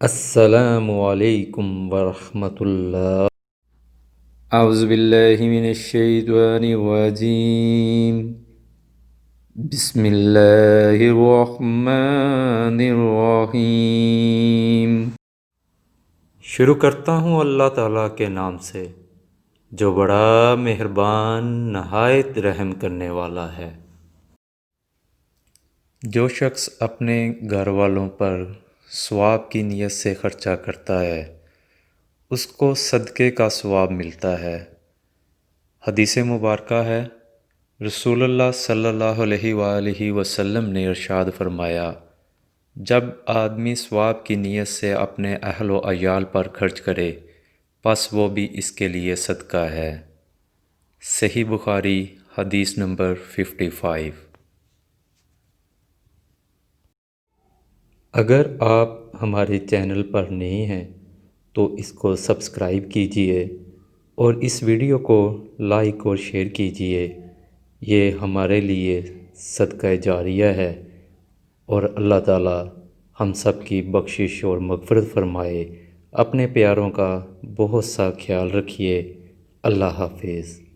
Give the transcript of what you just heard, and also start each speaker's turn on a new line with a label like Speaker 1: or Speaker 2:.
Speaker 1: السلام علیکم ورحمۃ اللہ۔ اعوذ باللہ من الشیطان الرجیم، بسم اللہ الرحمن الرحیم۔ شروع کرتا ہوں اللہ تعالیٰ کے نام سے جو بڑا مہربان نہایت رحم کرنے والا ہے۔ جو شخص اپنے گھر والوں پر ثواب کی نیت سے خرچہ کرتا ہے اس کو صدقے کا ثواب ملتا ہے۔ حدیث مبارکہ ہے، رسول اللہ صلی اللہ علیہ وآلہ وسلم نے ارشاد فرمایا، جب آدمی ثواب کی نیت سے اپنے اہل و عیال پر خرچ کرے پس وہ بھی اس کے لیے صدقہ ہے۔ صحیح بخاری حدیث نمبر 55۔ اگر آپ ہمارے چینل پر نئے ہیں تو اس کو سبسکرائب کیجئے اور اس ویڈیو کو لائک اور شیئر کیجئے۔ یہ ہمارے لیے صدقہ جاریہ ہے اور اللہ تعالی ہم سب کی بخشش اور مغفرت فرمائے۔ اپنے پیاروں کا بہت سا خیال رکھیے۔ اللہ حافظ۔